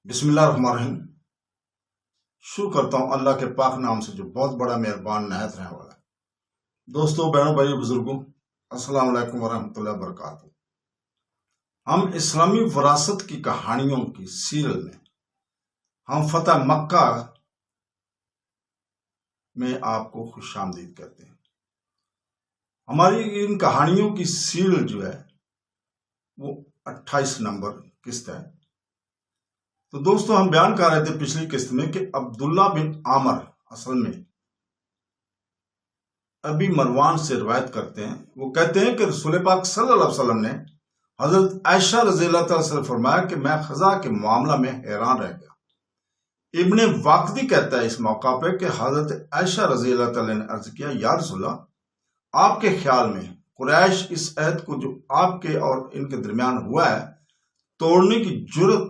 بسم اللہ الرحمن الرحیم۔ شروع کرتا ہوں اللہ کے پاک نام سے جو بہت بڑا مہربان نہایت رحم والا ہے۔ دوستوں، بہنوں، بھائیوں، بزرگوں، السلام علیکم ورحمۃ اللہ وبرکاتہ۔ ہم اسلامی وراثت کی کہانیوں کی سیریل میں ہم فتح مکہ میں آپ کو خوش آمدید کہتے ہیں۔ ہماری ان کہانیوں کی سیریل جو ہے وہ 28 نمبر قسط ہے۔ تو دوستو، ہم بیان کر رہے تھے پچھلی قسط میں کہ عبداللہ بن عامر اصل میں ابی مروان سے روایت کرتے ہیں۔ وہ کہتے ہیں کہ رسول پاک صلی اللہ علیہ وسلم نے حضرت عائشہ رضی اللہ تعالیٰ سے فرمایا کہ میں خزا کے معاملہ میں حیران رہ گیا۔ ابن واقدی کہتا ہے اس موقع پہ کہ حضرت عائشہ رضی اللہ تعالیٰ نے عرض کیا، یا رسول اللہ، آپ کے خیال میں قریش اس عہد کو جو آپ کے اور ان کے درمیان ہوا ہے توڑنے کی جرت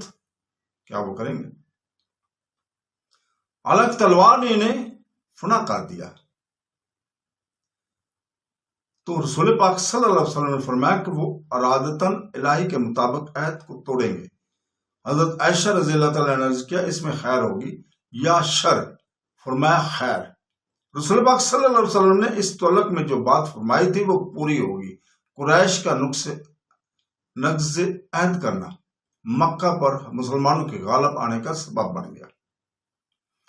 کیا وہ کریں گے؟ حالانکہ تلوار نے انہیں فنا کر دیا۔ تو رسول پاک صلی اللہ علیہ وسلم نے فرمایا کہ وہ ارادتاً الہی کے مطابق عہد کو توڑیں گے۔ حضرت عائشہ رضی اللہ تعالیٰ نے عرض کیا، اس میں خیر ہوگی یا شر؟ فرمایا خیر۔ رسول پاک صلی اللہ علیہ وسلم نے اس تعلق میں جو بات فرمائی تھی وہ پوری ہوگی۔ قریش کا نقض عہد کرنا مکہ پر مسلمانوں کے غالب آنے کا سبب بن گیا،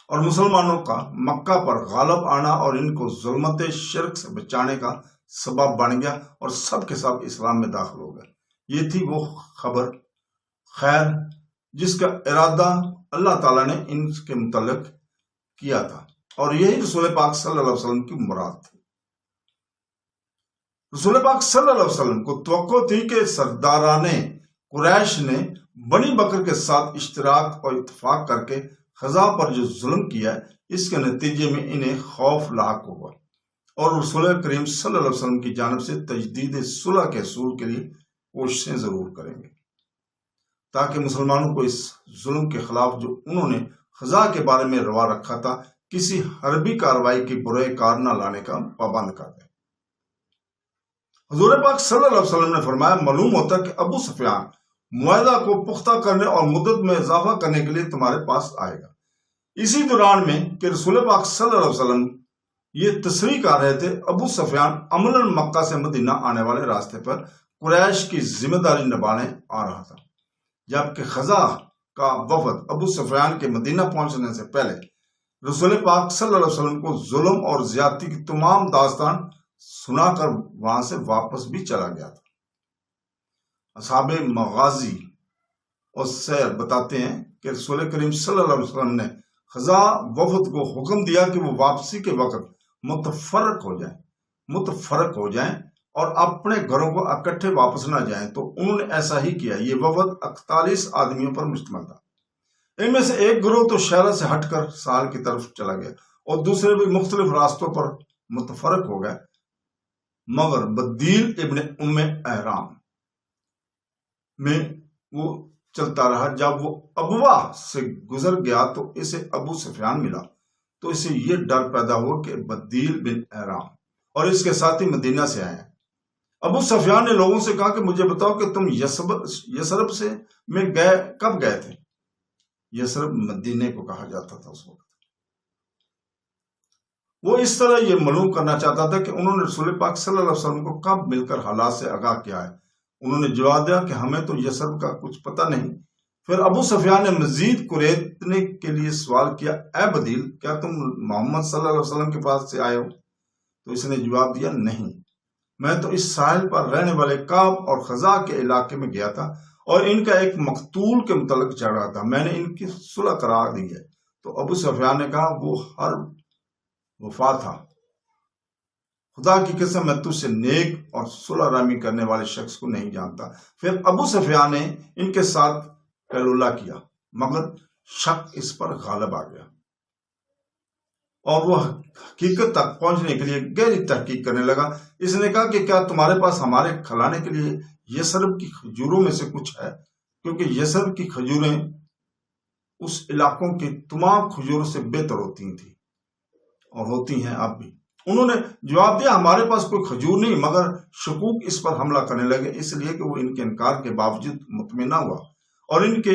اور مسلمانوں کا مکہ پر غالب آنا اور ان کو ظلمت شرک سے بچانے کا سبب بن گیا، اور سب کے سب اسلام میں داخل ہو گئے۔ یہ تھی وہ خبر خیر جس کا ارادہ اللہ تعالیٰ نے ان کے متعلق کیا تھا، اور یہی رسول پاک صلی اللہ علیہ وسلم کی مراد تھی۔ رسول پاک صلی اللہ علیہ وسلم کو توقع تھی کہ سرداران قریش نے بنی بکر کے ساتھ اشتراک اور اتفاق کر کے خزا پر جو ظلم کیا ہے اس کے نتیجے میں انہیں خوف لاحق ہوا، اور رسول کریم صلی اللہ علیہ وسلم کی جانب سے تجدید صلح کے حصول کے لیے کوششیں ضرور کریں گے، تاکہ مسلمانوں کو اس ظلم کے خلاف جو انہوں نے خزا کے بارے میں روا رکھا تھا کسی حربی کارروائی کی برے کار نہ لانے کا پابند کر دیں۔ حضور پاک صلی اللہ علیہ وسلم نے فرمایا، معلوم ہوتا کہ ابو سفیان معاہدہ کو پختہ کرنے اور مدت میں اضافہ کرنے کے لیے تمہارے پاس آئے گا۔ اسی دوران میں کہ رسول پاک صلی اللہ علیہ وسلم یہ تصریح کر رہے تھے، ابو سفیان عملاً مکہ سے مدینہ آنے والے راستے پر قریش کی ذمہ داری نبھانے آ رہا تھا، جبکہ خزا کا وفد ابو سفیان کے مدینہ پہنچنے سے پہلے رسول پاک صلی اللہ علیہ وسلم کو ظلم اور زیادتی کی تمام داستان سنا کر وہاں سے واپس بھی چلا گیا تھا۔ اصحاب مغازی اور سیر بتاتے ہیں کہ رسول کریم صلی اللہ علیہ وسلم نے خزا وفد کو حکم دیا کہ وہ واپسی کے وقت متفرق ہو جائیں اور اپنے گھروں کو اکٹھے واپس نہ جائیں، تو انہوں نے ایسا ہی کیا۔ یہ وفد 41 آدمیوں پر مشتمل تھا۔ ان میں سے ایک گروہ تو شہرہ سے ہٹ کر ساحل کی طرف چلا گیا اور دوسرے بھی مختلف راستوں پر متفرق ہو گئے، مگر بدیل ابن ام احرام میں وہ چلتا رہا۔ جب وہ ابوا سے گزر گیا تو اسے ابو سفیان ملا، تو اسے یہ ڈر پیدا ہوا کہ بدیل بن احرام اور اس کے ساتھی مدینہ سے آئے ہیں۔ ابو سفیان نے لوگوں سے کہا کہ مجھے بتاؤ کہ تم یثرب سے میں کب گئے تھے؟ یثرب مدینے کو کہا جاتا تھا اس وقت۔ وہ اس طرح یہ معلوم کرنا چاہتا تھا کہ انہوں نے رسول پاک صلی اللہ علیہ وسلم کو کب مل کر حالات سے آگاہ کیا ہے۔ انہوں نے جواب دیا کہ ہمیں تو یثرب کا کچھ پتہ نہیں۔ پھر ابو سفیان نے مزید کریدنے کے لیے سوال کیا، اے بدیل، کیا تم محمد صلی اللہ علیہ وسلم کے پاس سے آئے ہو؟ تو اس نے جواب دیا، نہیں، میں تو اس ساحل پر رہنے والے کعب اور خزا کے علاقے میں گیا تھا اور ان کا ایک مقتول کے متعلق چڑھ رہا تھا، میں نے ان کی صلح کرا دی ہے۔ تو ابو سفیان نے کہا، وہ ہر وفا تھا، خدا کی قسم میں تجھ سے نیک اور صلح رحمی کرنے والے شخص کو نہیں جانتا۔ پھر ابو سفیان نے ان کے ساتھ قیلولہ کیا، مگر شک اس پر غالب آ گیا اور وہ حقیقت تک پہنچنے کے لیے گہری تحقیق کرنے لگا۔ اس نے کہا کہ کیا تمہارے پاس ہمارے کھلانے کے لیے یثرب کی کھجوروں میں سے کچھ ہے؟ کیونکہ یثرب کی کھجوریں اس علاقوں کی تمام کھجوروں سے بہتر ہوتی تھیں اور ہوتی ہیں اب بھی۔ انہوں نے جواب دیا، ہمارے پاس کوئی کھجور نہیں، مگر شکوک اس پر حملہ کرنے لگے، اس لیے کہ وہ ان کے انکار کے باوجود مطمئن نہ ہوا اور ان کے